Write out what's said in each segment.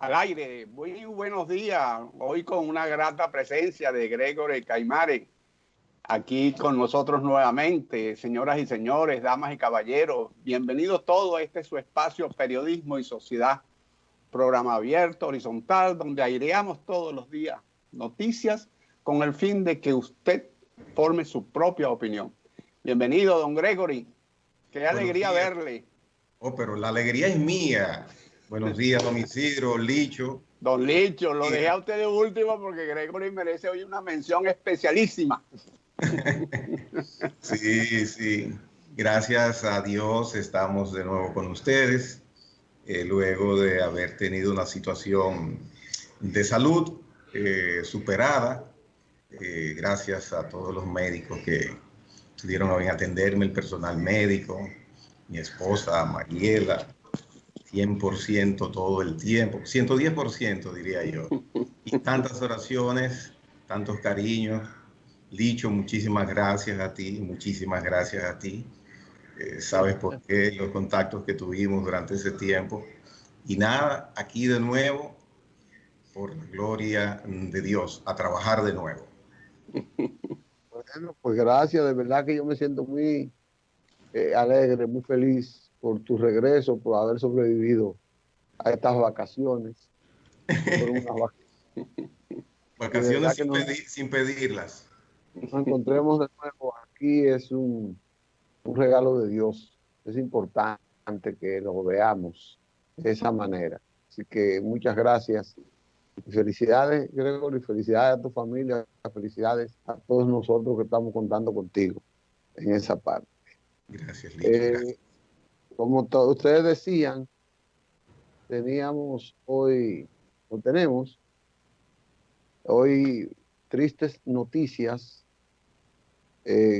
Al aire. Muy buenos días. Hoy con una grata presencia de Gregory Caimare aquí con nosotros nuevamente. Señoras y señores, damas y caballeros, bienvenidos todos a este su espacio Periodismo y Sociedad, programa abierto, horizontal, donde aireamos todos los días noticias con el fin de que usted forme su propia opinión. Bienvenido, don Gregory. Qué alegría verle. Oh, pero la alegría es mía. Buenos días, don Isidro, Licho. Don Licho, lo dejé a usted de último porque Gregory merece hoy una mención especialísima. Sí, sí. Gracias a Dios estamos de nuevo con ustedes, luego de haber tenido una situación de salud superada. Gracias a todos los médicos que pudieron a bien atenderme, el personal médico, mi esposa Mariela, 100% todo el tiempo, 110% diría yo. Y tantas oraciones, tantos cariños. Licho, muchísimas gracias a ti, muchísimas gracias a ti. Sabes por qué, los contactos que tuvimos durante ese tiempo. Y nada, aquí de nuevo, por la gloria de Dios, a trabajar de nuevo. Bueno, pues gracias, de verdad que yo me siento muy alegre, muy feliz por tu regreso, por haber sobrevivido a estas vacaciones. Fueron unas Vacaciones que sin pedirlas. nos encontremos de nuevo aquí es un regalo de Dios. Es importante que lo veamos de esa manera. Así que muchas gracias. Felicidades, Gregory, felicidades a tu familia, felicidades a todos nosotros que estamos contando contigo en esa parte. Gracias, Licho. Gracias. Como ustedes decían, teníamos hoy, o tenemos hoy tristes noticias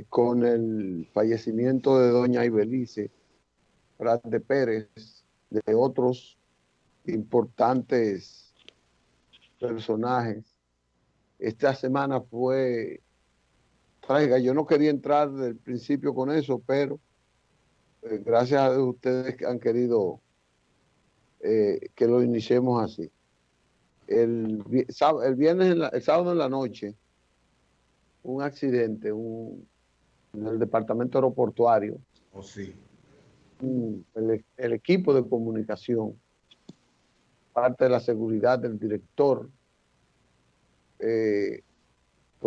con el fallecimiento de doña Ibelice Prat de Pérez, de otros importantes personajes. Esta semana fue trágica. Yo no quería entrar del principio con eso, pero gracias a ustedes que han querido que lo iniciemos así. El viernes, el sábado en la noche, un accidente en el departamento aeroportuario. Oh, sí. El equipo de comunicación, parte de la seguridad del director, pues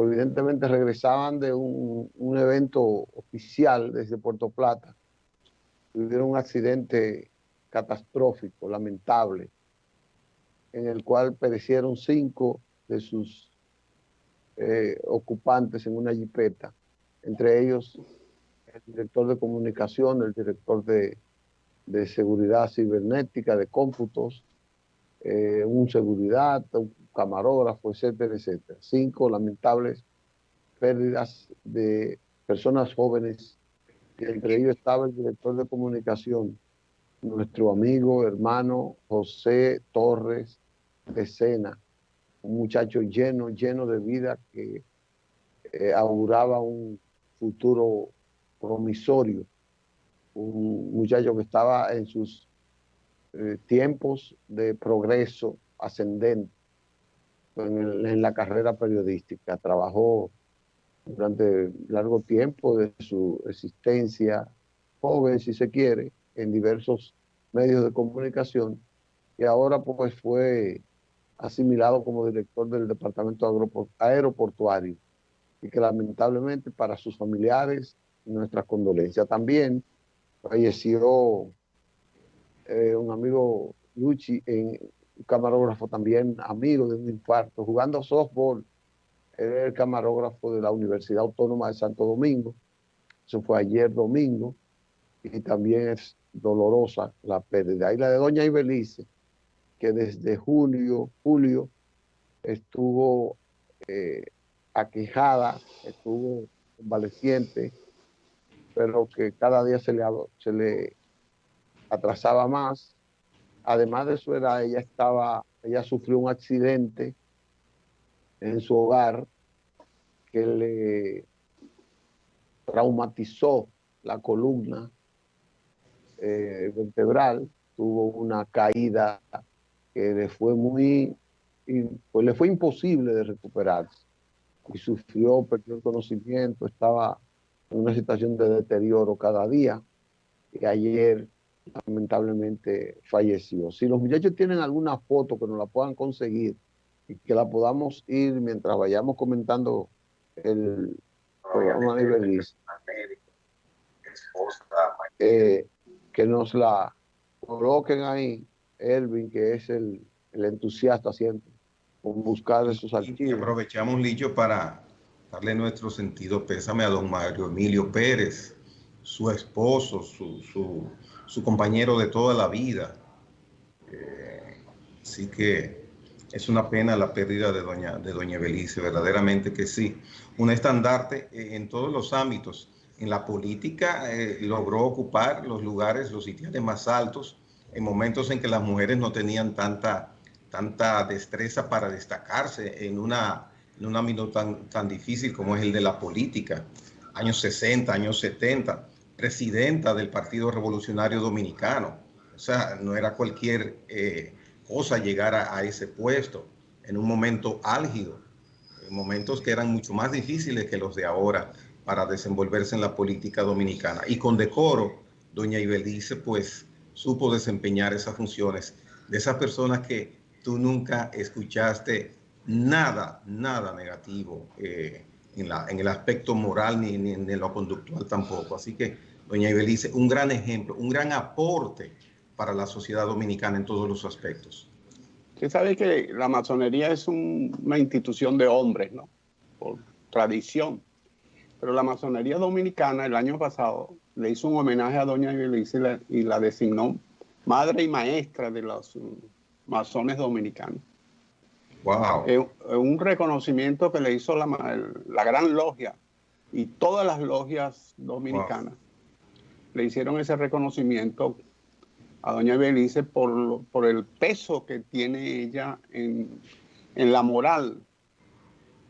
evidentemente regresaban de un evento oficial desde Puerto Plata. Tuvieron un accidente catastrófico, lamentable, en el cual perecieron 5 de sus ocupantes en una jipeta, entre ellos el director de comunicación, el director de seguridad cibernética, de cómputos, un seguridad, un camarógrafo, etcétera, etcétera. 5 lamentables pérdidas de personas jóvenes, y entre ellos estaba el director de comunicación, nuestro amigo, hermano José Torres de Sena, un muchacho lleno de vida que auguraba un futuro promisorio, un muchacho que estaba en sus tiempos de progreso ascendente en la carrera periodística. Trabajó durante largo tiempo de su existencia, joven si se quiere, en diversos medios de comunicación, y ahora pues fue asimilado como director del departamento aeroportuario, y que lamentablemente para sus familiares, nuestras condolencias. También falleció un amigo Luchi, un camarógrafo también, amigo de un infarto, jugando softball. Él era el camarógrafo de la Universidad Autónoma de Santo Domingo. Eso fue ayer domingo, y también es dolorosa la pérdida. Y la de doña Ibelice, que desde julio estuvo aquejada, estuvo convaleciente, pero que cada día se le atrasaba más. Además de su edad, ella sufrió un accidente en su hogar que le traumatizó la columna vertebral. Tuvo una caída que le fue pues le fue imposible de recuperarse y sufrió, perdió el conocimiento, estaba en una situación de deterioro cada día y ayer lamentablemente falleció. Si los muchachos tienen alguna foto que nos la puedan conseguir y que la podamos ir mientras vayamos comentando el programa de Ibeliz, que nos la coloquen ahí, Elvin, que es el entusiasta siempre, con buscar esos Y archivos. aprovechamos, Licho, para darle nuestro sentido pésame a don Mario Emilio Pérez, su esposo, su compañero de toda la vida. Así que es una pena la pérdida de doña Belice, verdaderamente que sí. Un estandarte en todos los ámbitos. En la política logró ocupar los lugares, los sitiales más altos, en momentos en que las mujeres no tenían tanta destreza para destacarse en un ámbito tan difícil como es el de la política. Años 60, años 70, presidenta del Partido Revolucionario Dominicano. O sea, no era cualquier cosa llegar a ese puesto en un momento álgido, en momentos que eran mucho más difíciles que los de ahora para desenvolverse en la política dominicana. Y con decoro, doña Ibelice pues supo desempeñar esas funciones de esas personas que tú nunca escuchaste nada negativo en el aspecto moral ni en lo conductual tampoco. Así que doña Ibelice, un gran ejemplo, un gran aporte para la sociedad dominicana en todos los aspectos. Usted sabe que la masonería es una institución de hombres, ¿no? Por tradición. Pero la masonería dominicana el año pasado le hizo un homenaje a doña Ibelice y la designó madre y maestra de los masones dominicanos. Wow. Un reconocimiento que le hizo la gran logia y todas las logias dominicanas. Wow. Le hicieron ese reconocimiento a doña Ibelice por el peso que tiene ella en la moral,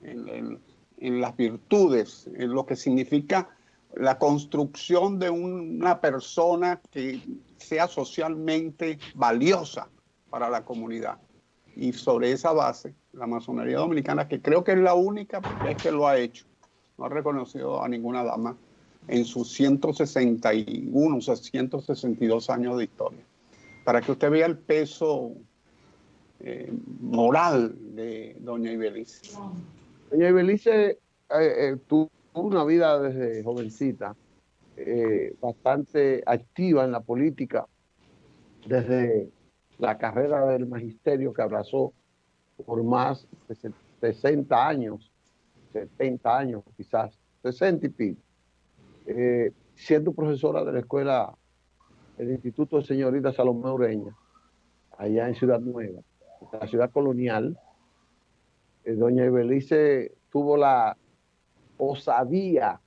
en las virtudes, en lo que significa la construcción de una persona que sea socialmente valiosa para la comunidad. Y sobre esa base, la masonería dominicana, que creo que es la única vez que lo ha hecho, no ha reconocido a ninguna dama en sus 161, o sea, 162 años de historia. Para que usted vea el peso moral de doña Ibelice. Doña Ibelice tuvo una vida desde jovencita bastante activa en la política, desde la carrera del magisterio que abrazó por más de 60 años, 70 años quizás, 60 y pico, siendo profesora de la escuela, el Instituto de Señorita Salomé Ureña, allá en Ciudad Nueva, la ciudad colonial. Doña Ibelice tuvo la osadía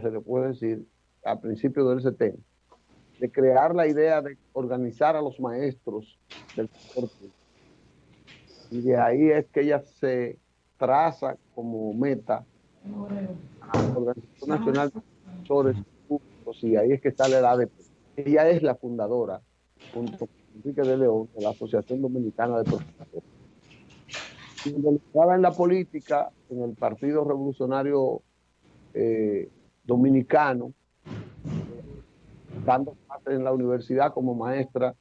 se le puede decir, a principios del 70, de crear la idea de organizar a los maestros del sector público. Y de ahí es que ella se traza como meta a la Organización Nacional de Profesores Públicos, y ahí es que sale la ADP. Ella es la fundadora, junto con Enrique de León, de la Asociación Dominicana de Profesores. Involucrada en la política, en el Partido Revolucionario Dominicano, dando clases en la universidad como maestra,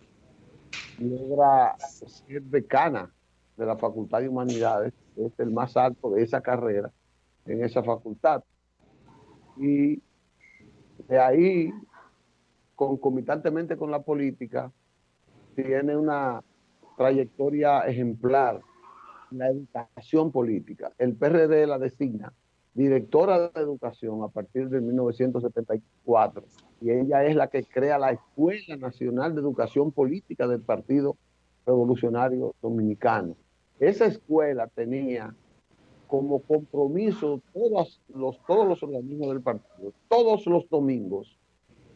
logra ser decana de la Facultad de Humanidades, que es el más alto de esa carrera en esa facultad. Y de ahí, concomitantemente con la política, tiene una trayectoria ejemplar en la educación política. El PRD la designa directora de educación a partir de 1974, y ella es la que crea la Escuela Nacional de Educación Política del Partido Revolucionario Dominicano. Esa escuela tenía como compromiso todos los organismos del partido, todos los domingos,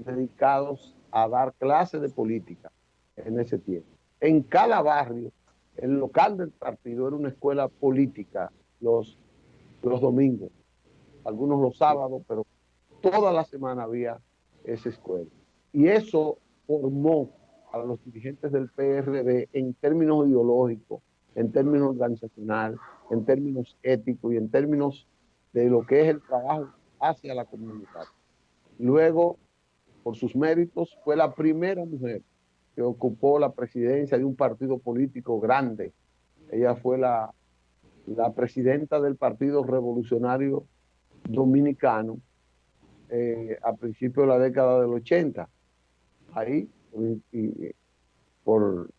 dedicados a dar clases de política en ese tiempo. En cada barrio, el local del partido era una escuela política los domingos, algunos los sábados, pero toda la semana había esa escuela. Y eso formó a los dirigentes del PRD en términos ideológicos, en términos organizacional, en términos éticos y en términos de lo que es el trabajo hacia la comunidad. Luego, por sus méritos, fue la primera mujer que ocupó la presidencia de un partido político grande. Ella fue la presidenta del Partido Revolucionario Dominicano a principios de la década del 80. Ahí, por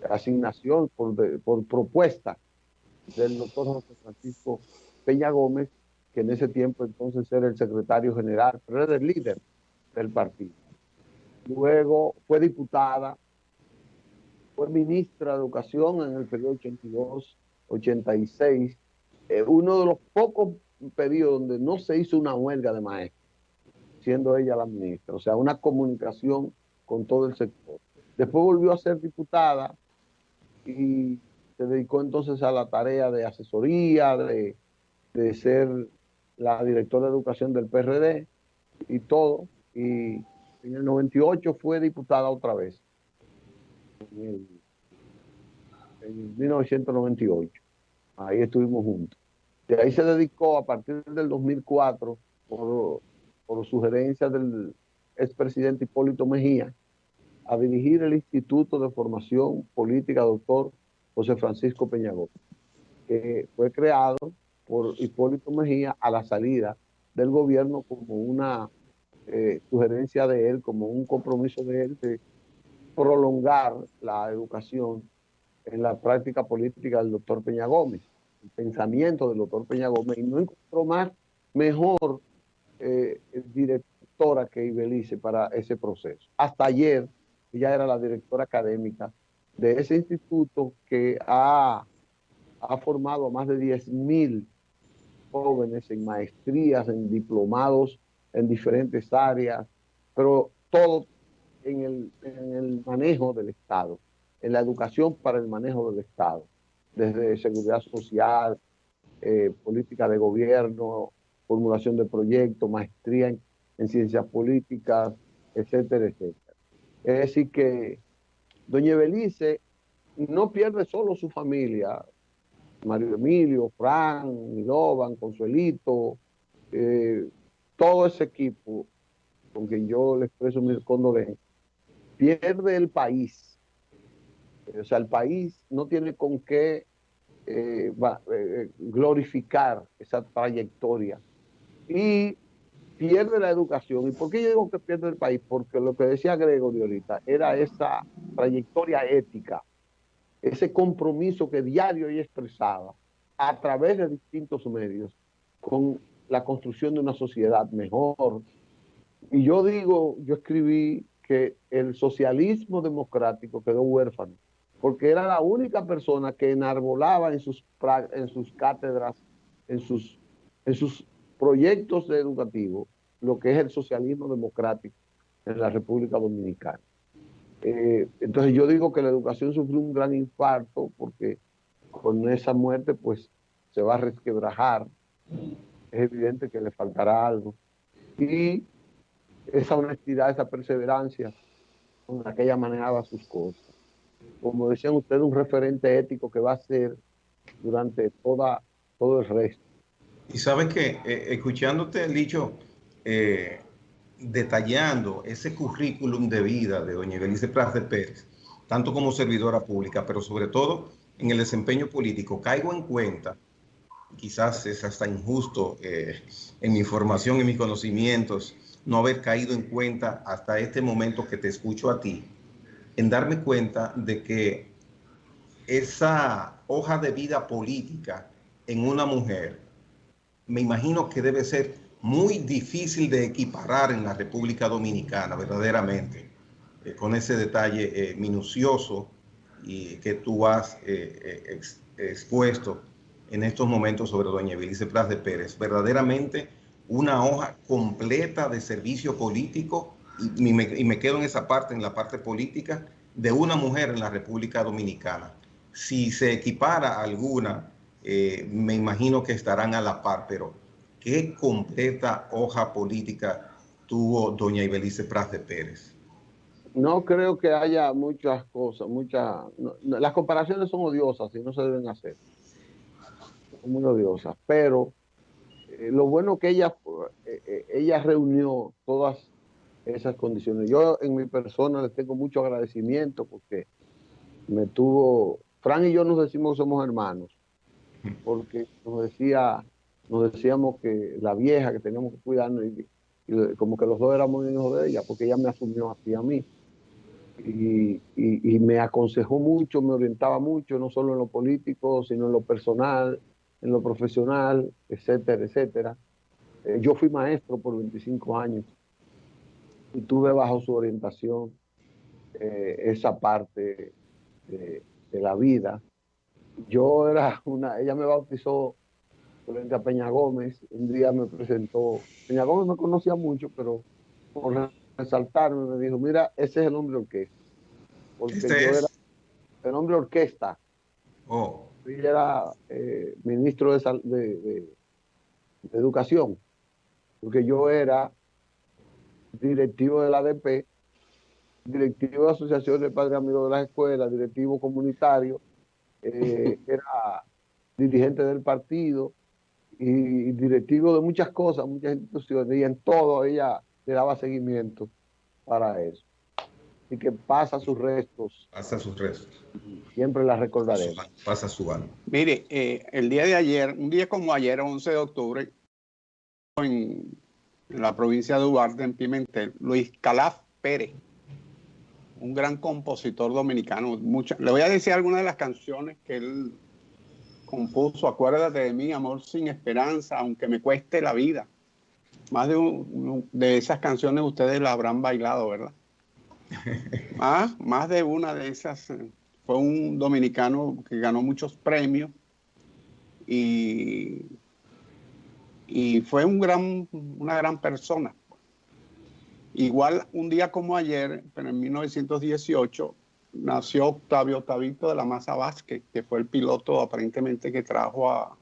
asignación, por propuesta del doctor José Francisco Peña Gómez, que en ese tiempo entonces era el secretario general, pero era el líder del partido. Luego fue diputada, fue ministra de Educación en el periodo 82-86, uno de los pocos periodos donde no se hizo una huelga de maestros, siendo ella la ministra, o sea, una comunicación con todo el sector. Después volvió a ser diputada y se dedicó entonces a la tarea de asesoría, de ser la directora de educación del PRD y todo. Y en el 98 fue diputada otra vez, en 1998. Ahí estuvimos juntos. De ahí se dedicó a partir del 2004, por sugerencia del expresidente Hipólito Mejía, a dirigir el Instituto de Formación Política Doctor José Francisco Peña Gómez, que fue creado por Hipólito Mejía a la salida del gobierno como una sugerencia de él, como un compromiso de él de prolongar la educación en la práctica política del doctor Peña Gómez, el pensamiento del doctor Peña Gómez, y no encontró más mejor directora que Ibelice para ese proceso. Hasta ayer ella era la directora académica de ese instituto que ha formado a más de 10.000 jóvenes en maestrías, en diplomados, en diferentes áreas, pero todo en el manejo del Estado, en la educación para el manejo del Estado, desde seguridad social, política de gobierno, formulación de proyectos, maestría en ciencias políticas, etcétera, etcétera. Es decir que doña Ibelice no pierde solo su familia, Mario Emilio, Fran, Milovan, Consuelito, todo ese equipo con quien yo le expreso mis condolencias, pierde el país. O sea, el país no tiene con qué glorificar esa trayectoria y pierde la educación. ¿Y por qué yo digo que pierde el país? Porque lo que decía Gregorio ahorita era esa trayectoria ética, ese compromiso que diario ella expresaba a través de distintos medios con la construcción de una sociedad mejor. Y yo escribí que el socialismo democrático quedó huérfano, porque era la única persona que enarbolaba en sus cátedras, en sus proyectos educativos, lo que es el socialismo democrático en la República Dominicana. Entonces yo digo que la educación sufrió un gran infarto porque con esa muerte pues se va a resquebrajar. Es evidente que le faltará algo. Y esa honestidad, esa perseverancia con la que ella manejaba sus cosas. Como decían ustedes, un referente ético que va a ser durante todo el resto. Y sabes que escuchándote, Licho, detallando ese currículum de vida de doña Ibelice Pras de Pérez, tanto como servidora pública, pero sobre todo en el desempeño político, caigo en cuenta, quizás es hasta injusto en mi información y mis conocimientos, no haber caído en cuenta hasta este momento que te escucho a ti, en darme cuenta de que esa hoja de vida política en una mujer, me imagino que debe ser muy difícil de equiparar en la República Dominicana, verdaderamente, con ese detalle minucioso y que tú has expuesto en estos momentos sobre doña Ibelice Pras de Pérez. Verdaderamente una hoja completa de servicio político, y me quedo en esa parte, en la parte política, de una mujer en la República Dominicana. Si se equipara a alguna, me imagino que estarán a la par, pero qué completa hoja política tuvo doña Ibelice Pras de Pérez. No creo que haya muchas cosas, las comparaciones son odiosas y no se deben hacer, son muy odiosas, pero lo bueno que ella reunió todas esas condiciones. Yo en mi persona le tengo mucho agradecimiento porque Fran y yo nos decimos que somos hermanos, porque nos decíamos que la vieja, que teníamos que cuidarnos y como que los dos éramos hijos de ella, porque ella me asumió así a mí. Y me aconsejó mucho, me orientaba mucho, no solo en lo político, sino en lo personal, en lo profesional, etcétera, etcétera. Yo fui maestro por 25 años y tuve bajo su orientación esa parte de la vida. Ella me bautizó frente a Peña Gómez, un día me presentó, Peña Gómez me conocía mucho, pero por resaltarme me dijo, mira, ese es el nombre orquesta, porque Este yo era es, el nombre orquesta. oh, Yo era ministro de Educación, porque yo era directivo de la ADP, directivo de Asociación de Padres Amigos de las Escuelas, directivo comunitario, era dirigente del partido y directivo de muchas cosas, muchas instituciones, y en todo ella le daba seguimiento para eso. Y que pasa sus restos, pasa sus restos, siempre la recordaremos. pasa su alma. Mire, el día de ayer, un día como ayer, 11 de octubre, en la provincia de Duarte, en Pimentel, Luis Calaf Pérez, un gran compositor dominicano. Le voy a decir algunas de las canciones que él compuso. Acuérdate de mí, amor sin esperanza, aunque me cueste la vida. Más de esas canciones ustedes la habrán bailado, ¿verdad? Más de una de esas. Fue un dominicano que ganó muchos premios y fue una gran persona. Igual un día como ayer, pero en 1918, nació Octavito de la Maza Vázquez, que fue el piloto aparentemente que trajo a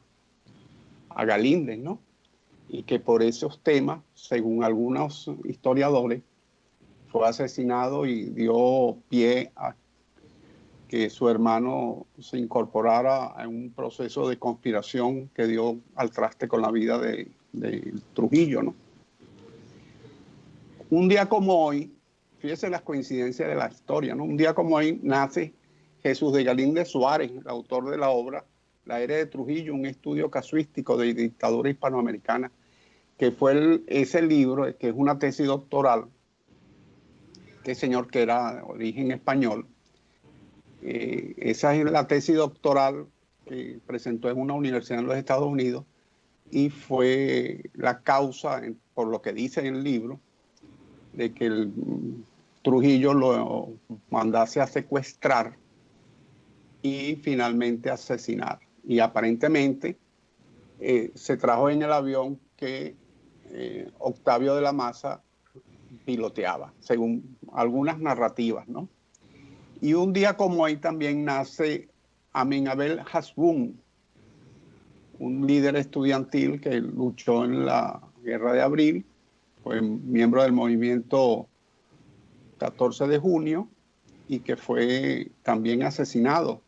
Galíndez, ¿no? Y que por esos temas, según algunos historiadores, fue asesinado y dio pie a que su hermano se incorporara a un proceso de conspiración que dio al traste con la vida de Trujillo, ¿no? Un día como hoy, fíjese las coincidencias de la historia, ¿no? Un día como hoy nace Jesús de Galíndez Suárez, el autor de la obra La era de Trujillo, un estudio casuístico de dictadura hispanoamericana, que fue ese libro, que es una tesis doctoral, que señor que era de origen español. Esa es la tesis doctoral que presentó en una universidad en los Estados Unidos y fue la causa, por lo que dice en el libro, de que el Trujillo lo mandase a secuestrar y finalmente asesinar. Y aparentemente se trajo en el avión que Octavio de la Maza piloteaba, según algunas narrativas, ¿no? Y un día como hoy también nace Amin Abel Hasbun, un líder estudiantil que luchó en la Guerra de Abril, fue miembro del movimiento 14 de junio y que fue también asesinado,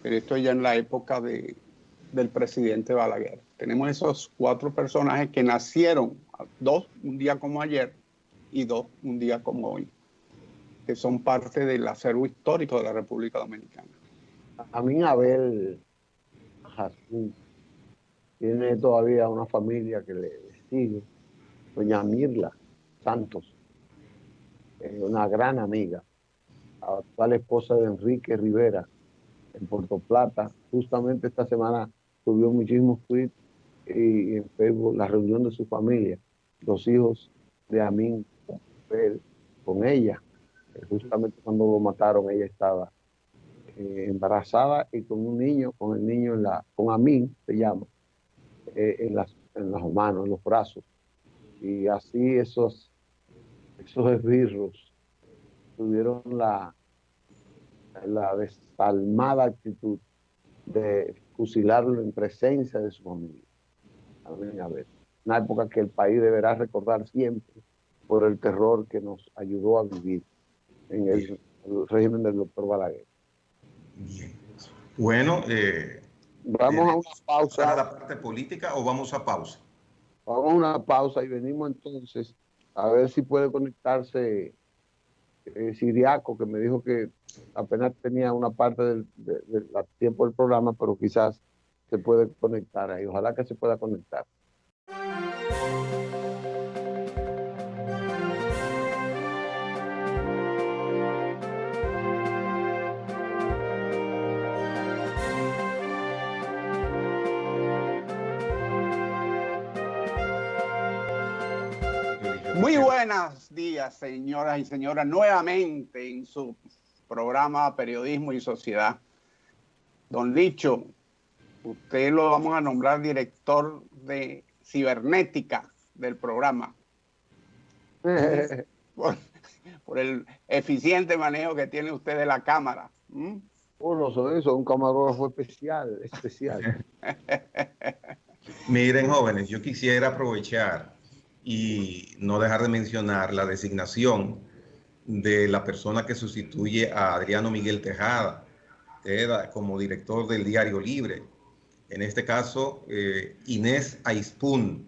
pero esto ya en la época del presidente Balaguer. Tenemos esos 4 personajes que nacieron, 2 un día como ayer y 2 un día como hoy, que son parte del acervo histórico de la República Dominicana. A mí Abel Hasbun tiene todavía una familia que le sigue, doña Mirla Santos, una gran amiga, actual esposa de Enrique Rivera en Puerto Plata. Justamente esta semana subió muchísimos tweets y en Facebook la reunión de su familia, los hijos de Amin con ella. Justamente cuando lo mataron ella estaba embarazada y con un niño, con el niño con Amin se llama, en las manos, en los brazos. Y así esos esbirros tuvieron la desalmada actitud de fusilarlo en presencia de su familia. A ver, una época que el país deberá recordar siempre por el terror que nos ayudó a vivir. en el régimen del doctor Balaguer. Bien. Bueno, vamos a una pausa. ¿Para la parte política o vamos a pausa? Vamos a una pausa y venimos entonces a ver si puede conectarse Siriaco, que me dijo que apenas tenía una parte del tiempo del programa, pero quizás se puede conectar ahí. Ojalá que se pueda conectar. Muy buenos días, señoras y señores, nuevamente en su programa Periodismo y Sociedad. Don Licho, usted lo vamos a nombrar director de cibernética del programa. Por el eficiente manejo que tiene usted de la cámara. No son eso, un camarógrafo especial. Miren, jóvenes, yo quisiera aprovechar y no dejar de mencionar la designación de la persona que sustituye a Adriano Miguel Tejada como director del Diario Libre. En este caso, Inés Ayspún.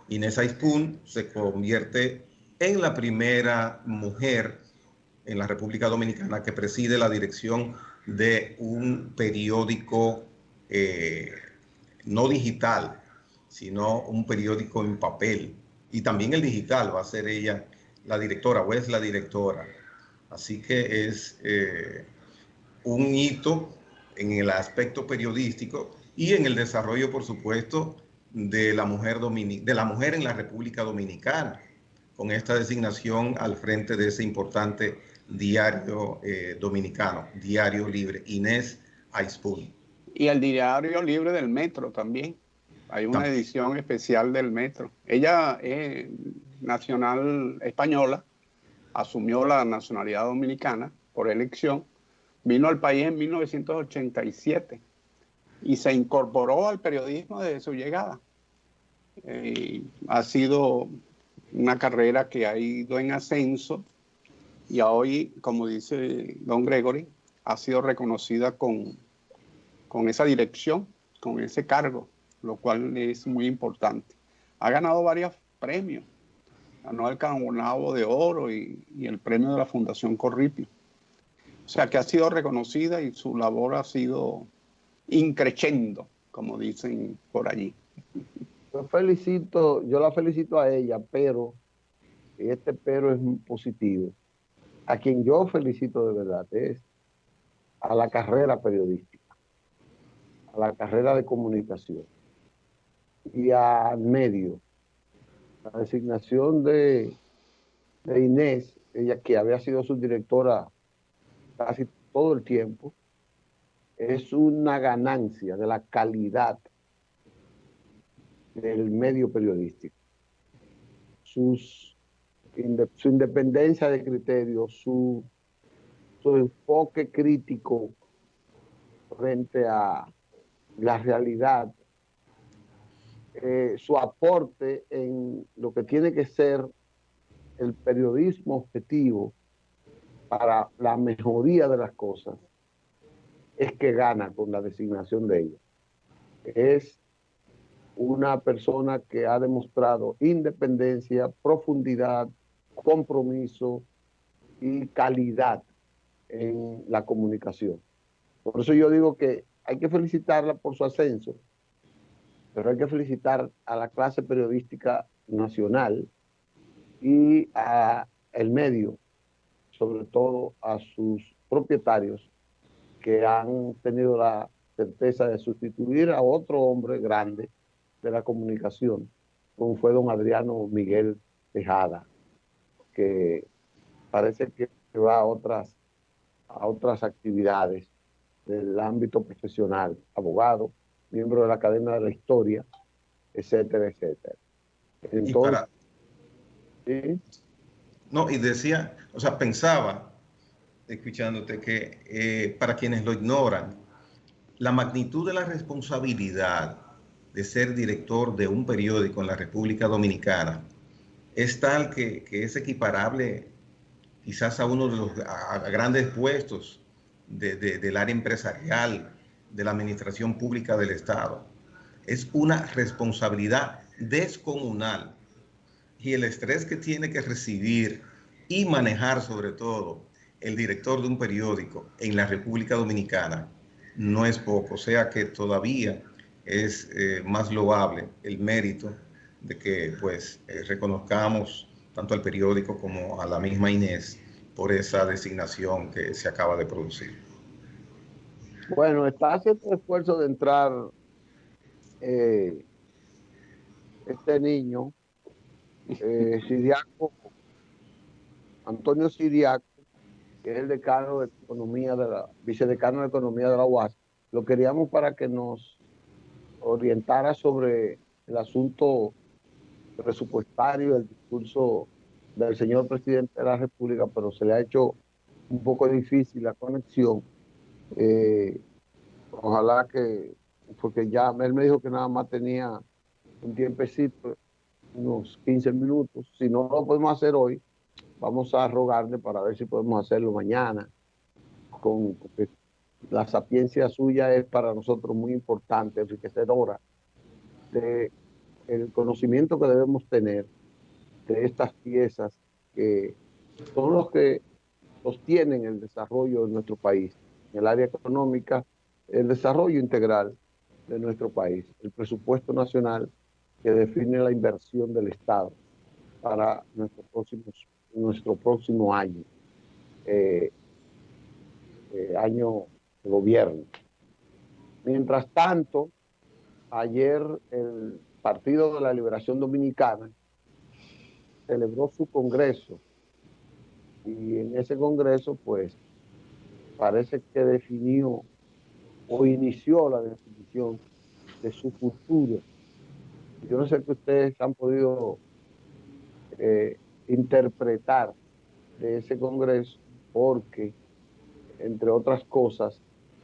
Inés Ayspún se convierte en la primera mujer en la República Dominicana que preside la dirección de un periódico no digital, sino un periódico en papel. Y también el digital va a ser ella la directora, o es la directora. Así que es un hito en el aspecto periodístico y en el desarrollo, por supuesto, de la mujer en la República Dominicana, con esta designación al frente de ese importante diario dominicano, Diario Libre, Inés Ayspún. Y el Diario Libre del Metro también. Hay una edición especial del Metro. Ella es nacional española, asumió la nacionalidad dominicana por elección, vino al país en 1987 y se incorporó al periodismo desde su llegada. Ha sido una carrera que ha ido en ascenso y hoy, como dice don Gregory, ha sido reconocida con esa dirección, con ese cargo, lo cual es muy importante. Ha ganado varios premios. Ganó el Carnavo de Oro y el premio de la Fundación Corripio. O sea que ha sido reconocida y su labor ha sido increciendo, como dicen por allí. Yo la felicito a ella, pero este pero es muy positivo. A quien yo felicito de verdad es a la carrera periodística, a la carrera de comunicación y al medio. La designación de Inés, ella que había sido su directora casi todo el tiempo, es una ganancia de la calidad del medio periodístico. Su independencia de criterio, su enfoque crítico frente a la realidad, su aporte en lo que tiene que ser el periodismo objetivo para la mejoría de las cosas, es que gana con la designación de ella. Es una persona que ha demostrado independencia, profundidad, compromiso y calidad en la comunicación. Por eso yo digo que hay que felicitarla por su ascenso, pero hay que felicitar a la clase periodística nacional y al medio, sobre todo a sus propietarios, que han tenido la certeza de sustituir a otro hombre grande de la comunicación, como fue don Adriano Miguel Tejada, que parece que va a otras actividades del ámbito profesional, abogado, miembro de la Academia de la Historia, etcétera, etcétera. Entonces, ¿sí? No, y decía, o sea, pensaba, escuchándote, que para quienes lo ignoran, la magnitud de la responsabilidad de ser director de un periódico en la República Dominicana es tal que es equiparable quizás a uno de los grandes puestos del área empresarial, de la administración pública del Estado. Es una responsabilidad descomunal. Y el estrés que tiene que recibir y manejar, sobre todo, el director de un periódico en la República Dominicana no es poco. O sea que todavía es más loable el mérito de que pues reconozcamos tanto al periódico como a la misma Inés por esa designación que se acaba de producir. Bueno, está haciendo el esfuerzo de entrar eh, este niño, Siriaco, Antonio Siriaco, que es el decano de Economía vicedecano de Economía de la UAS. Lo queríamos para que nos orientara sobre el asunto presupuestario, el discurso del señor presidente de la República, pero se le ha hecho un poco difícil la conexión. Ojalá que, porque ya él me dijo que nada más tenía un tiempecito, unos 15 minutos. Si no lo podemos hacer hoy, vamos a rogarle para ver si podemos hacerlo mañana. Porque la sapiencia suya es para nosotros muy importante, enriquecedora de el conocimiento que debemos tener de estas piezas que son los que sostienen el desarrollo de nuestro país, en el área económica, el desarrollo integral de nuestro país, el presupuesto nacional que define la inversión del Estado para nuestro próximo año, año de gobierno. Mientras tanto, ayer el Partido de la Liberación Dominicana celebró su congreso y en ese congreso pues parece que definió o inició la definición de su futuro. Yo no sé qué ustedes han podido interpretar de ese congreso, porque entre otras cosas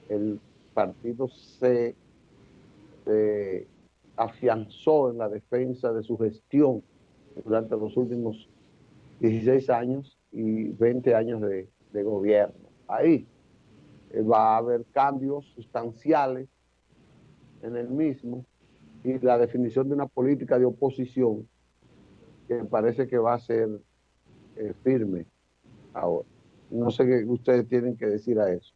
el partido se afianzó en la defensa de su gestión durante los últimos 16 años y 20 años de gobierno. Ahí va a haber cambios sustanciales en el mismo y la definición de una política de oposición que me parece que va a ser firme ahora. No sé qué ustedes tienen que decir a eso.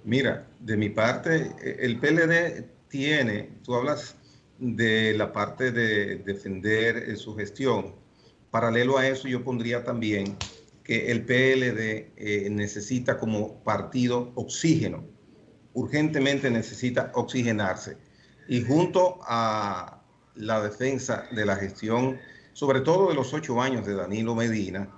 Mira, de mi parte, el PLD tiene, tú hablas de la parte de defender su gestión. Paralelo a eso, yo pondría también que el PLD necesita como partido oxígeno, urgentemente necesita oxigenarse. Y junto a la defensa de la gestión, sobre todo de los 8 años de Danilo Medina,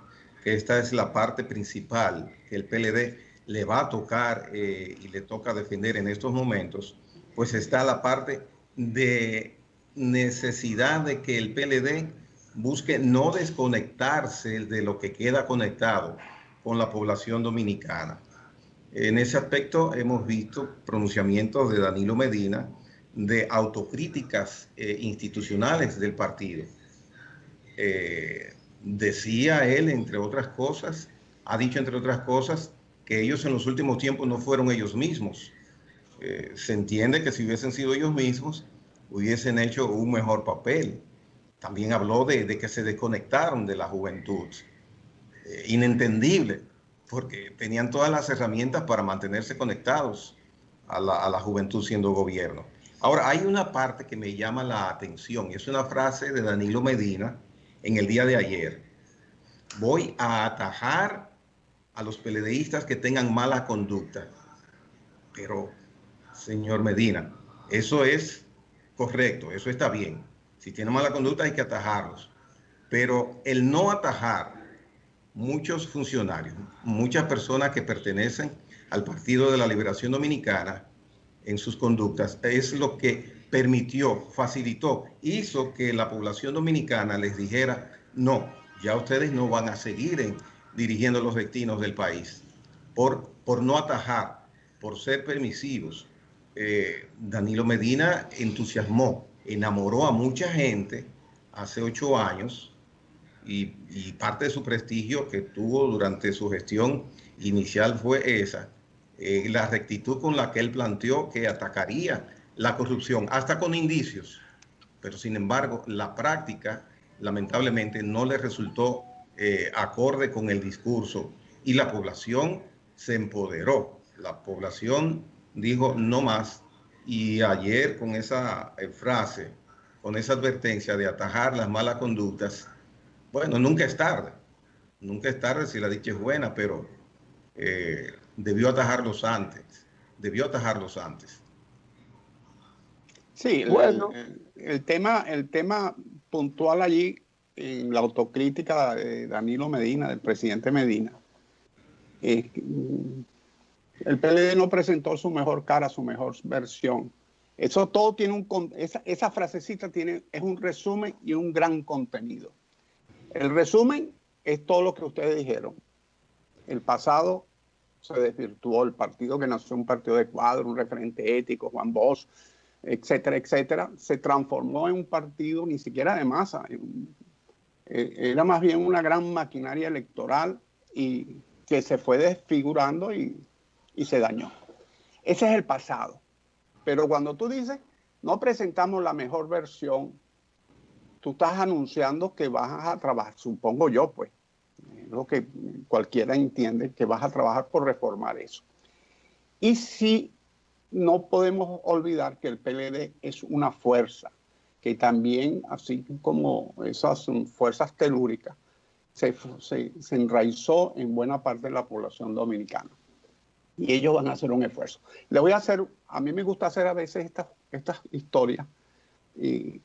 que esta es la parte principal que el PLD le va a tocar y le toca defender en estos momentos, pues está la parte de necesidad de que el PLD busque no desconectarse de lo que queda conectado con la población dominicana. En ese aspecto hemos visto pronunciamientos de Danilo Medina de autocríticas institucionales del partido. Decía él, entre otras cosas, ha dicho entre otras cosas, que ellos en los últimos tiempos no fueron ellos mismos. Se entiende que si hubiesen sido ellos mismos, hubiesen hecho un mejor papel. También habló de que se desconectaron de la juventud. Inentendible, porque tenían todas las herramientas para mantenerse conectados a la juventud siendo gobierno. Ahora, hay una parte que me llama la atención, y es una frase de Danilo Medina en el día de ayer. Voy a atajar a los PLDistas que tengan mala conducta. Pero, señor Medina, eso es correcto, eso está bien. Si tienen mala conducta hay que atajarlos. Pero el no atajar muchos funcionarios, muchas personas que pertenecen al Partido de la Liberación Dominicana en sus conductas, es lo que permitió, facilitó, hizo que la población dominicana les dijera, no, ya ustedes no van a seguir dirigiendo los destinos del país, por no atajar, por ser permisivos. Danilo Medina entusiasmó, enamoró a mucha gente hace 8 años, y parte de su prestigio que tuvo durante su gestión inicial fue esa, la rectitud con la que él planteó que atacaría la corrupción, hasta con indicios, pero sin embargo la práctica lamentablemente no le resultó acorde con el discurso y la población se empoderó, la población dijo no más, y ayer con esa frase, con esa advertencia de atajar las malas conductas, bueno, nunca es tarde si la dicha es buena, pero debió atajarlos antes, debió atajarlos antes. Sí, Bueno, el tema puntual allí en la autocrítica de Danilo Medina, del presidente Medina, es que el PLD no presentó su mejor cara, su mejor versión. Eso todo tiene esa frasecita es un resumen y un gran contenido. El resumen es todo lo que ustedes dijeron. El pasado se desvirtuó, el partido que nació un partido de cuadro, un referente ético, Juan Bosch, etcétera, etcétera, se transformó en un partido ni siquiera de masa. Era más bien una gran maquinaria electoral y que se fue desfigurando y se dañó. Ese es el pasado. Pero cuando tú dices, no presentamos la mejor versión, tú estás anunciando que vas a trabajar, supongo yo, pues, lo que cualquiera entiende, que vas a trabajar por reformar eso. Y sí, no podemos olvidar que el PLD es una fuerza, que también, así como esas fuerzas telúricas, se enraizó en buena parte de la población dominicana. Y ellos van a hacer un esfuerzo. A mí me gusta hacer a veces estas historias, y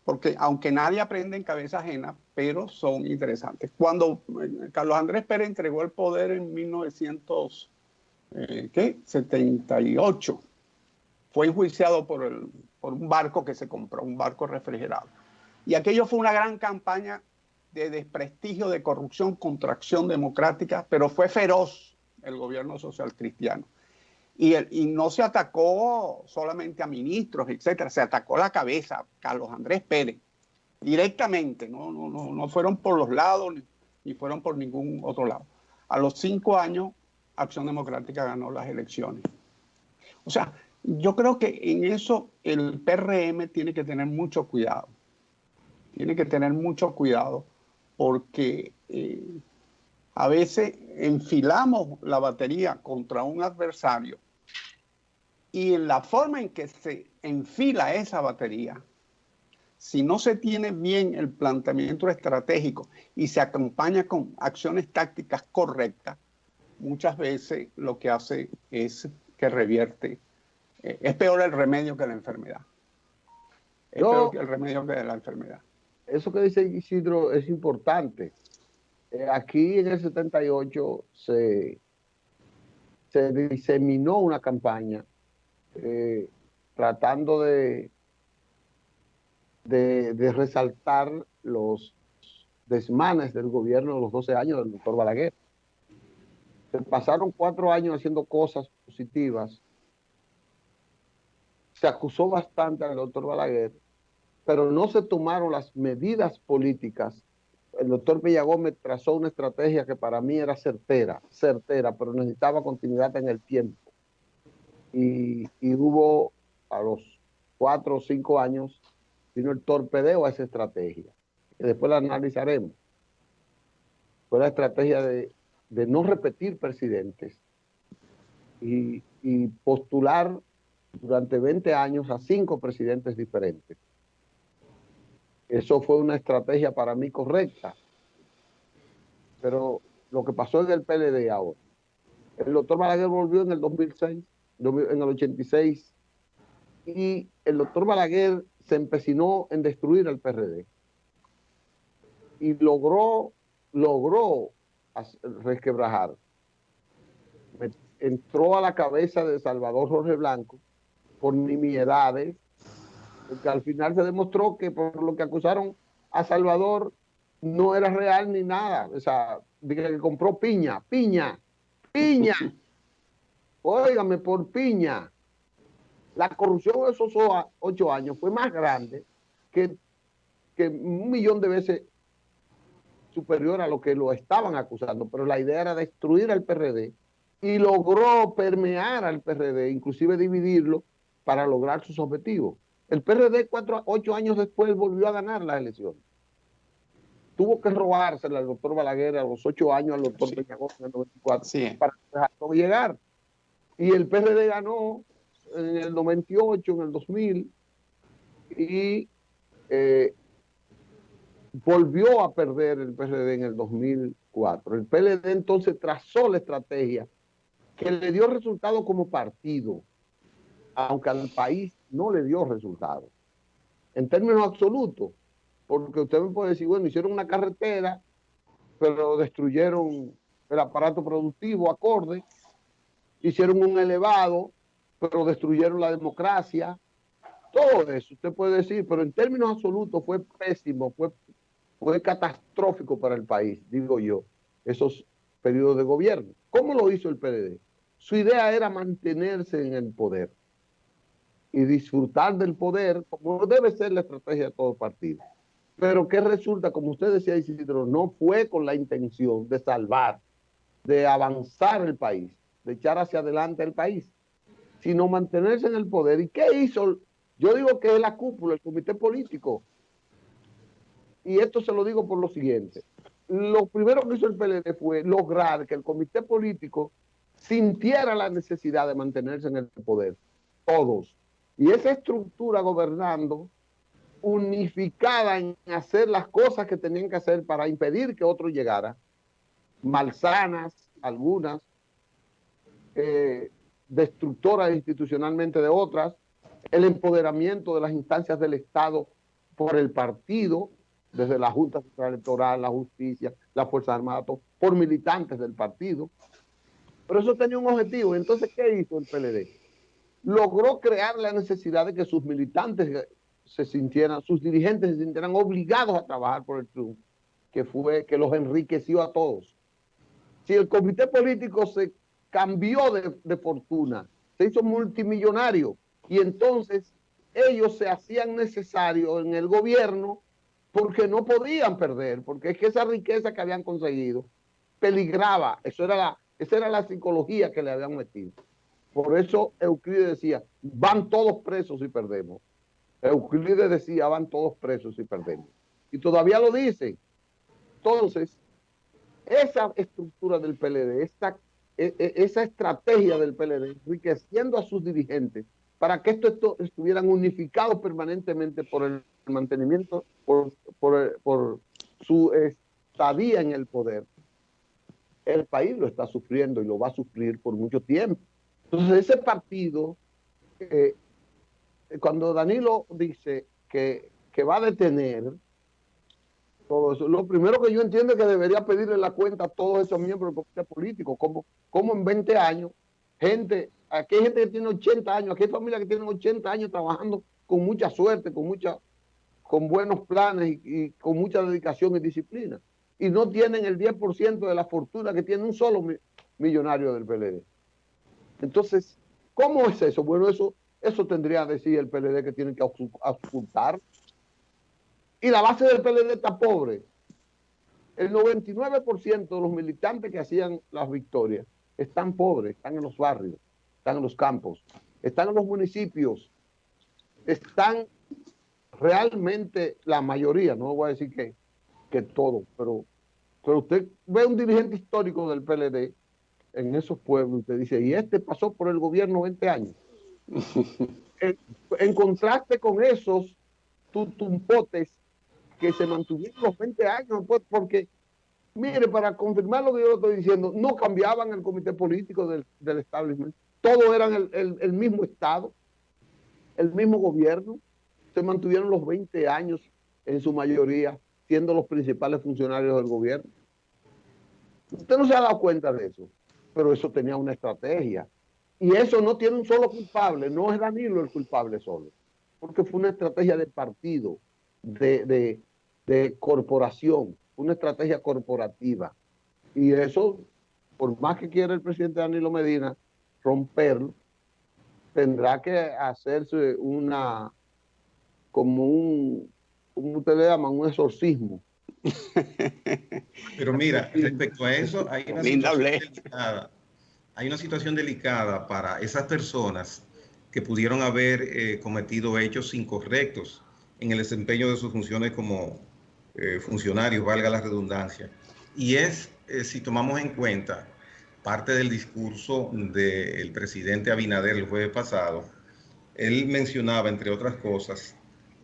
porque aunque nadie aprende en cabeza ajena, pero son interesantes. Cuando Carlos Andrés Pérez entregó el poder en 1978, fue enjuiciado por un barco que se compró, un barco refrigerado. Y aquello fue una gran campaña de desprestigio, de corrupción contra Acción Democrática, pero fue feroz el gobierno social cristiano. Y no se atacó solamente a ministros, etcétera, se atacó la cabeza, Carlos Andrés Pérez, directamente, no fueron por los lados ni fueron por ningún otro lado. A los 5 años, Acción Democrática ganó las elecciones. O sea, yo creo que en eso el PRM tiene que tener mucho cuidado. Tiene que tener mucho cuidado porque a veces enfilamos la batería contra un adversario y en la forma en que se enfila esa batería, si no se tiene bien el planteamiento estratégico y se acompaña con acciones tácticas correctas, muchas veces lo que hace es que revierte. Es peor el remedio que la enfermedad. Es peor que el remedio que la enfermedad. Eso que dice Isidro es importante. Aquí en el 78 se diseminó una campaña tratando de resaltar los desmanes del gobierno de los 12 años del doctor Balaguer. Se pasaron 4 años haciendo cosas positivas. Se acusó bastante al doctor Balaguer, pero no se tomaron las medidas políticas. El doctor Villagómez trazó una estrategia que para mí era certera, pero necesitaba continuidad en el tiempo. Y hubo, a los 4 o 5 años, vino el torpedeo a esa estrategia, que después la analizaremos. Fue la estrategia de no repetir presidentes y postular durante 20 años a 5 presidentes diferentes. Eso fue una estrategia para mí correcta. Pero lo que pasó en el PLD ahora, el doctor Balaguer volvió en el 2006, en el 86, y el doctor Balaguer se empecinó en destruir el PRD. Y logró resquebrajar. Entró a la cabeza de Salvador Jorge Blanco por nimiedades, porque al final se demostró que por lo que acusaron a Salvador no era real ni nada. O sea, que compró piña. Óigame, por piña. La corrupción de esos 8 años fue más grande que que 1.000.000 de veces superior a lo que lo estaban acusando, pero la idea era destruir al PRD y logró permear al PRD, inclusive dividirlo para lograr sus objetivos. El PRD 8 años después volvió a ganar las elecciones. Tuvo que robársela al doctor Balaguer a los 8 años, al doctor Peñagón en el 94, para dejarlo llegar. Y el PRD ganó en el 98, en el 2000, y volvió a perder el PRD en el 2004. El PLD entonces trazó la estrategia que le dio resultado como partido, aunque al país no le dio resultado. En términos absolutos, porque usted me puede decir, bueno, hicieron una carretera, pero destruyeron el aparato productivo acorde, hicieron un elevado, pero destruyeron la democracia. Todo eso usted puede decir, pero en términos absolutos fue pésimo, fue catastrófico para el país, digo yo, esos periodos de gobierno. ¿Cómo lo hizo el PLD? Su idea era mantenerse en el poder y disfrutar del poder, como debe ser la estrategia de todo partido. Pero ¿qué resulta? Como usted decía, Isidro, no fue con la intención de salvar, de avanzar el país, de echar hacia adelante el país, sino mantenerse en el poder. ¿Y qué hizo? Yo digo que es la cúpula, el comité político. Y esto se lo digo por lo siguiente. Lo primero que hizo el PLD fue lograr que el comité político sintiera la necesidad de mantenerse en el poder. Todos. Y esa estructura gobernando, unificada en hacer las cosas que tenían que hacer para impedir que otro llegara, malsanas algunas, destructoras institucionalmente de otras, el empoderamiento de las instancias del Estado por el partido, desde la Junta Central Electoral, la justicia, las Fuerzas Armadas, por militantes del partido. Pero eso tenía un objetivo. Entonces, ¿qué hizo el PLD? Logró crear la necesidad de que sus militantes se sintieran, sus dirigentes se sintieran obligados a trabajar por el triunfo, que los enriqueció a todos. Si el comité político se cambió de fortuna, se hizo multimillonario, y entonces ellos se hacían necesarios en el gobierno porque no podían perder, porque es que esa riqueza que habían conseguido peligraba. Esa era la psicología que le habían metido. Por eso Euclides decía, van todos presos si perdemos. Euclides decía, van todos presos si perdemos. Y todavía lo dice. Entonces, esa estructura del PLD, esa estrategia del PLD, enriqueciendo a sus dirigentes para que estos estuvieran unificados permanentemente por el mantenimiento, por su estadía en el poder, el país lo está sufriendo y lo va a sufrir por mucho tiempo. Entonces, ese partido, cuando Danilo dice que va a detener todo eso, lo primero que yo entiendo es que debería pedirle la cuenta a todos esos miembros del comité político, como en 20 años, aquí hay gente que tiene 80 años, aquí hay familias que tienen 80 años trabajando con mucha suerte, con buenos planes y con mucha dedicación y disciplina, y no tienen el 10% de la fortuna que tiene un solo millonario del PLD. Entonces, ¿cómo es eso? Bueno, eso tendría que decir el PLD que tiene que ocultar. Y la base del PLD está pobre. El 99% de los militantes que hacían las victorias están pobres, están en los barrios, están en los campos, están en los municipios, están realmente la mayoría, no voy a decir que todo, pero usted ve un dirigente histórico del PLD en esos pueblos, usted dice, y este pasó por el gobierno 20 años. En contraste con esos tutumpotes que se mantuvieron los 20 años, porque, mire, para confirmar lo que yo lo estoy diciendo, no cambiaban el comité político del establishment, todos eran el mismo Estado, el mismo gobierno, se mantuvieron los 20 años en su mayoría, siendo los principales funcionarios del gobierno. Usted no se ha dado cuenta de eso, pero eso tenía una estrategia. Y eso no tiene un solo culpable, no es Danilo el culpable solo, porque fue una estrategia de partido, de corporación, una estrategia corporativa. Y eso, por más que quiera el presidente Danilo Medina romperlo, tendrá que hacerse como un como ustedes le llaman, un exorcismo. Pero mira, respecto a eso, hay una situación delicada. Hay una situación delicada para esas personas que pudieron haber cometido hechos incorrectos en el desempeño de sus funciones como funcionarios, valga la redundancia. Y es, si tomamos en cuenta parte del discurso del presidente Abinader el jueves pasado, él mencionaba, entre otras cosas,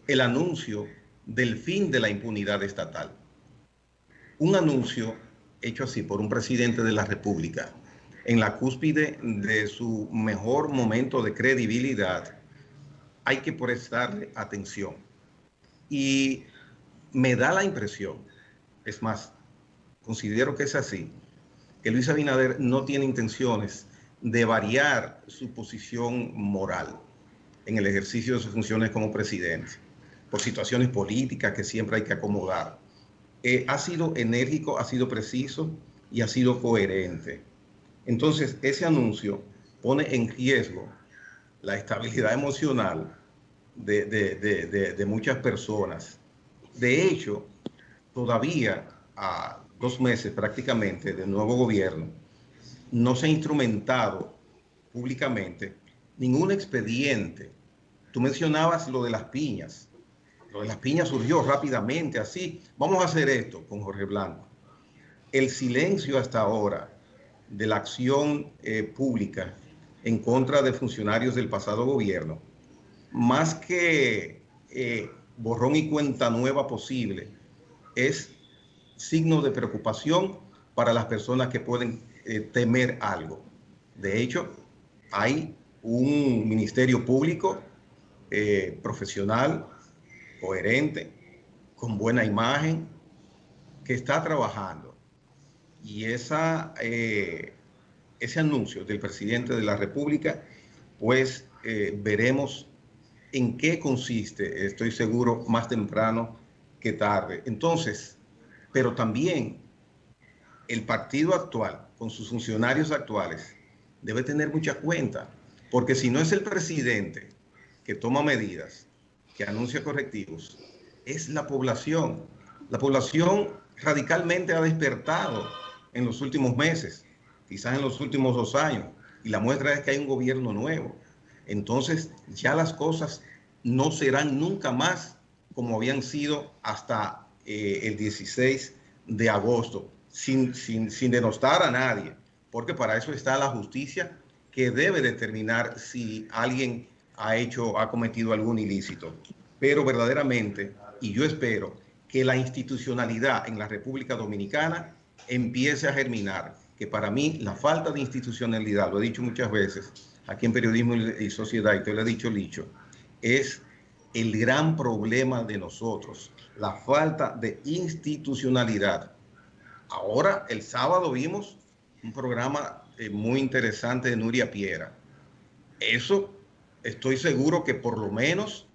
el anuncio del fin de la impunidad estatal. Un anuncio hecho así por un presidente de la República en la cúspide de su mejor momento de credibilidad, hay que prestarle atención. Y me da la impresión, es más, considero que es así, que Luis Abinader no tiene intenciones de variar su posición moral en el ejercicio de sus funciones como presidente, por situaciones políticas que siempre hay que acomodar. Ha sido enérgico, ha sido preciso y ha sido coherente. Entonces, ese anuncio pone en riesgo la estabilidad emocional de muchas personas. De hecho, todavía a 2 meses prácticamente del nuevo gobierno, no se ha instrumentado públicamente ningún expediente. Tú mencionabas lo de las piñas. Lo de las piñas surgió rápidamente, así, vamos a hacer esto con Jorge Blanco. El silencio hasta ahora de la acción pública en contra de funcionarios del pasado gobierno, más que borrón y cuenta nueva posible, es signo de preocupación para las personas que pueden temer algo. De hecho, hay un ministerio público profesional, coherente, con buena imagen, que está trabajando. Y ese anuncio del presidente de la República, pues veremos en qué consiste, estoy seguro, más temprano que tarde. Entonces, pero también el partido actual, con sus funcionarios actuales, debe tener mucha cuenta, porque si no es el presidente que toma medidas, que anuncia correctivos, es la población. La población radicalmente ha despertado en los últimos meses, quizás en los últimos 2 años, y la muestra es que hay un gobierno nuevo. Entonces ya las cosas no serán nunca más como habían sido hasta el 16 de agosto, sin denostar a nadie, porque para eso está la justicia, que debe determinar si alguien ha cometido algún ilícito. Pero verdaderamente, y yo espero que la institucionalidad en la República Dominicana empiece a germinar, que para mí la falta de institucionalidad, lo he dicho muchas veces, aquí en Periodismo y Sociedad, y te lo he dicho, Licho, es el gran problema de nosotros, la falta de institucionalidad. Ahora, el sábado vimos un programa muy interesante de Nuria Piera. Eso estoy seguro que por lo menos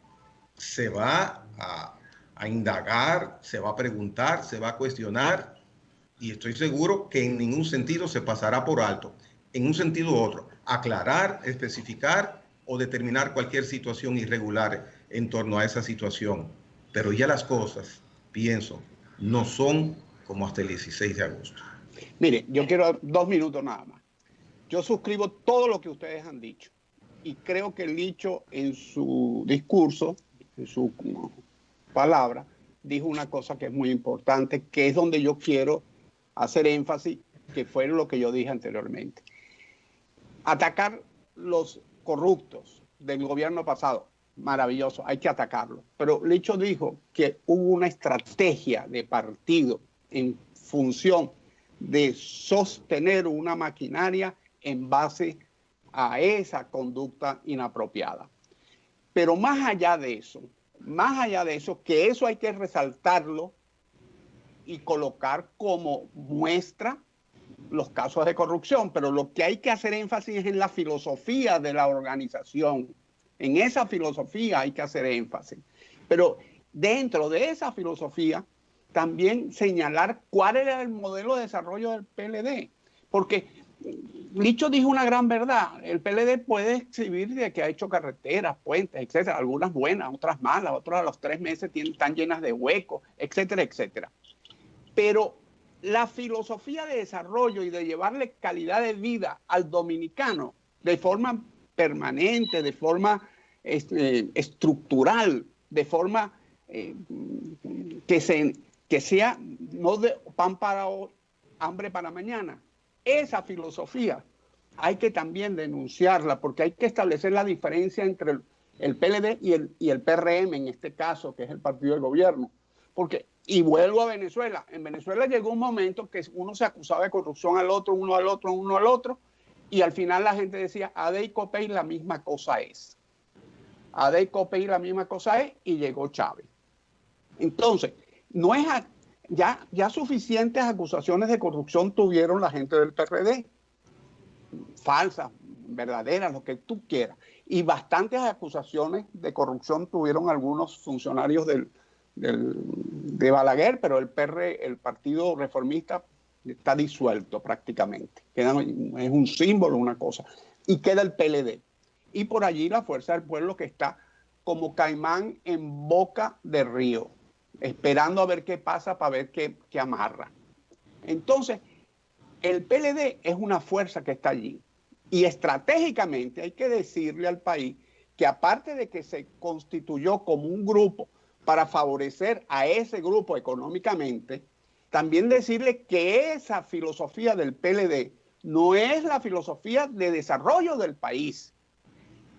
se va a indagar, se va a preguntar, se va a cuestionar, y estoy seguro que en ningún sentido se pasará por alto, en un sentido u otro, aclarar, especificar o determinar cualquier situación irregular en torno a esa situación. Pero ya las cosas, pienso, no son como hasta el 16 de agosto. Mire, yo quiero 2 minutos nada más. Yo suscribo todo lo que ustedes han dicho y creo que Licho en su discurso, en su palabra, dijo una cosa que es muy importante, que es donde yo quiero hacer énfasis, que fue lo que yo dije anteriormente. Atacar los corruptos del gobierno pasado, maravilloso, hay que atacarlo. Pero Licho dijo que hubo una estrategia de partido en función de sostener una maquinaria en base a esa conducta inapropiada. Pero más allá de eso, que eso hay que resaltarlo y colocar como muestra los casos de corrupción, pero lo que hay que hacer énfasis es en la filosofía de la organización. En esa filosofía hay que hacer énfasis. Pero dentro de esa filosofía, también señalar cuál era el modelo de desarrollo del PLD. Porque Licho dijo una gran verdad. El PLD puede exhibir de que ha hecho carreteras, puentes, etcétera, algunas buenas, otras malas, otras a los 3 meses están llenas de huecos, etcétera, etcétera. Pero la filosofía de desarrollo y de llevarle calidad de vida al dominicano de forma permanente, de forma estructural, de forma que sea no de pan para hoy, hambre para mañana. Esa filosofía hay que también denunciarla, porque hay que establecer la diferencia entre el PLD y el PRM, en este caso, que es el partido del gobierno. Porque, y vuelvo a Venezuela, en Venezuela llegó un momento que uno se acusaba de corrupción al otro, uno al otro, uno al otro, y al final la gente decía, ADE y COPEI la misma cosa es. ADE y COPEI la misma cosa es, y llegó Chávez. Entonces, no es ya suficientes acusaciones de corrupción tuvieron la gente del PRD, falsas, verdaderas, lo que tú quieras, y bastantes acusaciones de corrupción tuvieron algunos funcionarios de Balaguer, pero el Partido Reformista está disuelto prácticamente, es un símbolo, una cosa, y queda el PLD, y por allí la Fuerza del Pueblo, que está como caimán en boca de río, esperando a ver qué pasa para ver qué amarra. Entonces, el PLD es una fuerza que está allí. Y estratégicamente hay que decirle al país que aparte de que se constituyó como un grupo para favorecer a ese grupo económicamente, también decirle que esa filosofía del PLD no es la filosofía de desarrollo del país.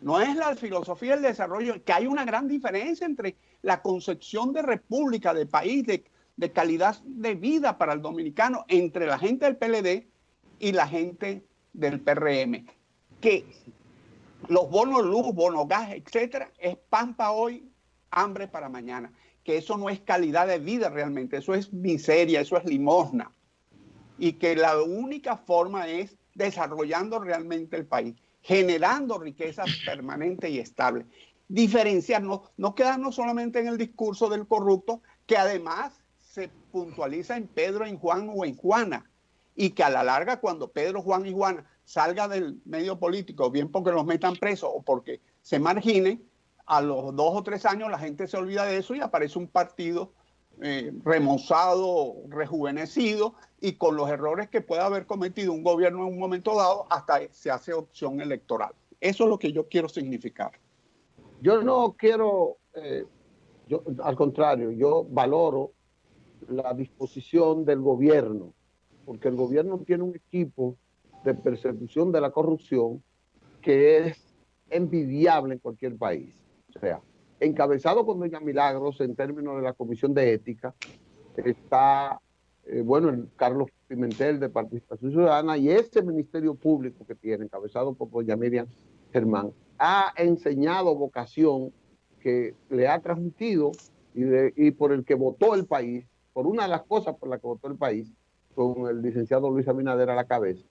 No es la filosofía del desarrollo, que hay una gran diferencia entre la concepción de república, de país, de calidad de vida para el dominicano, entre la gente del PLD y la gente del PRM. Que los bonos luz, bonos gas, etcétera, es pan para hoy, hambre para mañana. Que eso no es calidad de vida realmente, eso es miseria, eso es limosna. Y que la única forma es desarrollando realmente el país, generando riqueza permanente y estable. Diferenciarnos, no quedarnos solamente en el discurso del corrupto, que además se puntualiza en Pedro, en Juan o en Juana, y que a la larga cuando Pedro, Juan y Juana salga del medio político, bien porque los metan presos o porque se marginen, a los 2 o 3 años la gente se olvida de eso y aparece un partido remozado, rejuvenecido y con los errores que puede haber cometido un gobierno en un momento dado, hasta se hace opción electoral. Eso es lo que yo quiero significar. Yo no quiero, al contrario, yo valoro la disposición del gobierno, porque el gobierno tiene un equipo de persecución de la corrupción que es envidiable en cualquier país. O sea, encabezado con doña Milagros en términos de la Comisión de Ética, está, el Carlos Pimentel de Participación Ciudadana, y este Ministerio Público que tiene, encabezado por doña Miriam Germán, ha enseñado vocación que le ha transmitido y por el que votó el país, por una de las cosas por las que votó el país, con el licenciado Luis Abinader a la cabeza,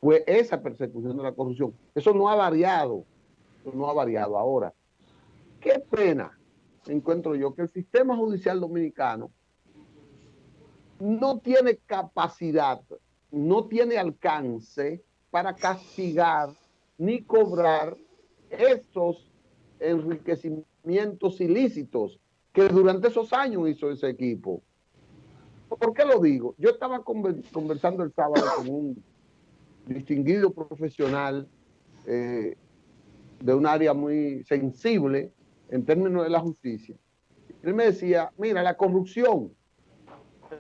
fue esa persecución de la corrupción. Eso no ha variado, ahora. Qué pena encuentro yo que el sistema judicial dominicano no tiene capacidad, no tiene alcance para castigar ni cobrar estos enriquecimientos ilícitos que durante esos años hizo ese equipo. ¿Por qué lo digo? Yo estaba conversando el sábado con un distinguido profesional de un área muy sensible en términos de la justicia. Él me decía, mira, la corrupción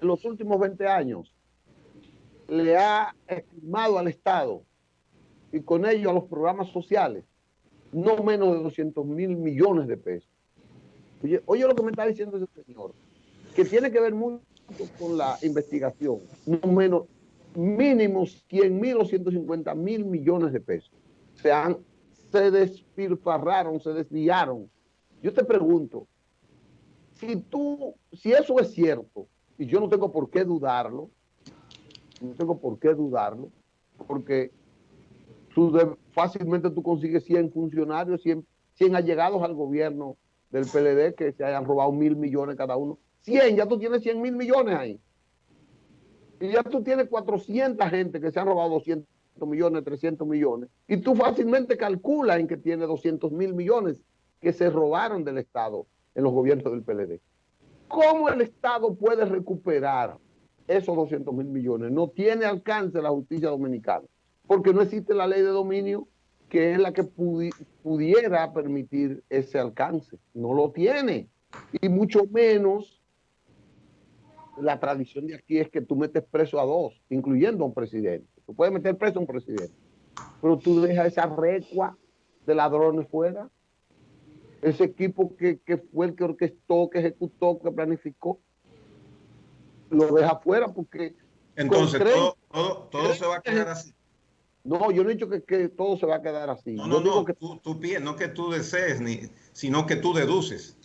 en los últimos 20 años le ha estimado al Estado y con ello a los programas sociales no menos de 200.000 millones de pesos. Oye lo que me está diciendo ese señor, que tiene que ver mucho con la investigación, no menos, mínimo 100.000 o 150.000 millones de pesos. Se despilfarraron, se desviaron. Yo te pregunto, si eso es cierto, y yo no tengo por qué dudarlo, porque fácilmente tú consigues 100 funcionarios, 100 allegados al gobierno del PLD que se hayan robado 1.000 millones cada uno. 100, ya tú tienes 100.000 millones ahí. Y ya tú tienes 400 gente que se han robado 200 millones, 300 millones, y tú fácilmente calculas en que tiene 200.000 millones que se robaron del Estado en los gobiernos del PLD. ¿Cómo el Estado puede recuperar esos 200.000 millones? No tiene alcance la justicia dominicana, porque no existe la ley de dominio que es la que pudiera permitir ese alcance. No lo tiene. Y mucho menos la tradición de aquí es que tú metes preso a dos, incluyendo a un presidente. Tú puedes meter preso a un presidente, pero tú dejas esa recua de ladrones fuera. Ese equipo que fue el que orquestó, que ejecutó, que planificó, lo deja fuera porque... Entonces, todo se va a quedar así. No, yo no he dicho que todo se va a quedar así. No, digo que tú piensas, no que tú desees, sino que tú deduces.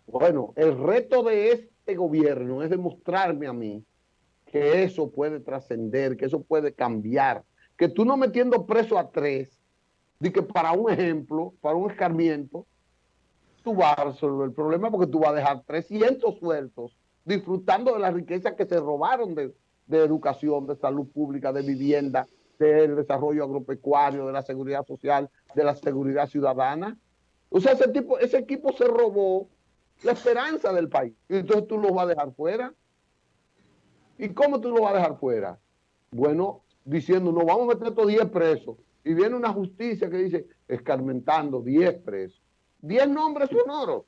Bueno, el reto de este gobierno es demostrarme a mí que eso puede trascender, que eso puede cambiar, que tú no metiendo preso a 3, de que para un ejemplo, para un escarmiento, tú vas a resolver el problema porque tú vas a dejar 300 sueltos disfrutando de la riqueza que se robaron de educación, de salud pública, de vivienda, del desarrollo agropecuario, de la seguridad social, de la seguridad ciudadana. O sea, ese equipo se robó la esperanza del país. Y entonces tú lo vas a dejar fuera. ¿Y cómo tú lo vas a dejar fuera? Bueno, diciendo, no, vamos a meter estos 10 presos. Y viene una justicia que dice, escarmentando 10 presos. 10 nombres sonoros.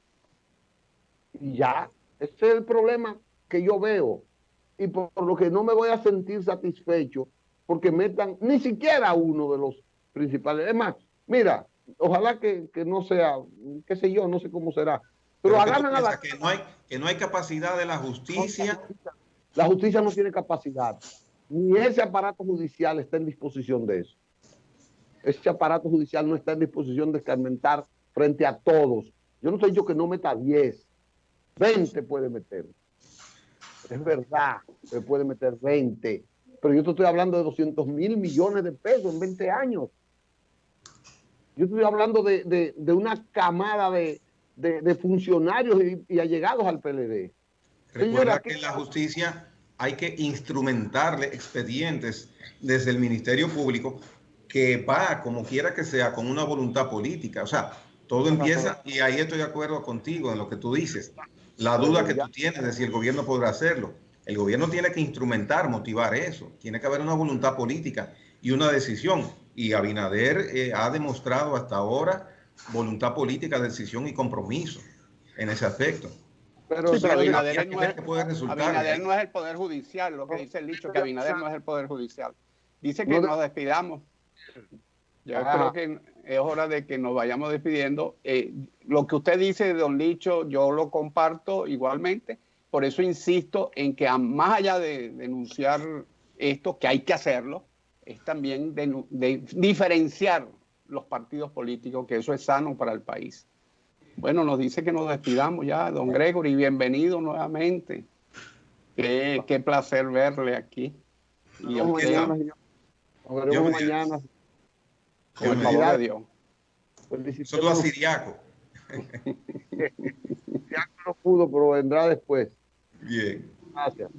Y ya, ese es el problema que yo veo. Y por lo que no me voy a sentir satisfecho porque metan ni siquiera uno de los principales. Es más, mira, ojalá que no sea, qué sé yo, no sé cómo será. Pero agarran a la... que no hay capacidad de la justicia. La justicia no tiene capacidad. Ni ese aparato judicial está en disposición de eso. Ese aparato judicial no está en disposición de escarmentar frente a todos. Yo no te he dicho que no meta 10. 20 puede meter. Es verdad que puede meter 20. Pero yo te estoy hablando de 200.000 millones de pesos en 20 años. Yo estoy hablando de una camada de funcionarios y allegados al PLD. Recuerda que la justicia hay que instrumentarle expedientes desde el Ministerio Público que va, como quiera que sea, con una voluntad política. O sea, todo empieza, y ahí estoy de acuerdo contigo en lo que tú dices. La duda que tú tienes de si el gobierno podrá hacerlo. El gobierno tiene que instrumentar, motivar eso. Tiene que haber una voluntad política y una decisión. Y Abinader ha demostrado hasta ahora voluntad política, decisión y compromiso en ese aspecto. Pero, sí, pero Abinader no es el Poder Judicial, lo que dice el dicho, que Abinader no es el Poder Judicial. Dice que nos despidamos. Yo creo que es hora de que nos vayamos despidiendo. Lo que usted dice, don Licho, yo lo comparto igualmente. Por eso insisto en que más allá de denunciar esto, que hay que hacerlo, es también de diferenciar los partidos políticos, que eso es sano para el país. Bueno, nos dice que nos despidamos ya, don Gregory, bienvenido nuevamente. Qué placer verle aquí. Y nos veremos mañana. Con el favor de Dios. Solo a Siriaco. Siriaco no pudo, pero vendrá después. Bien. Gracias.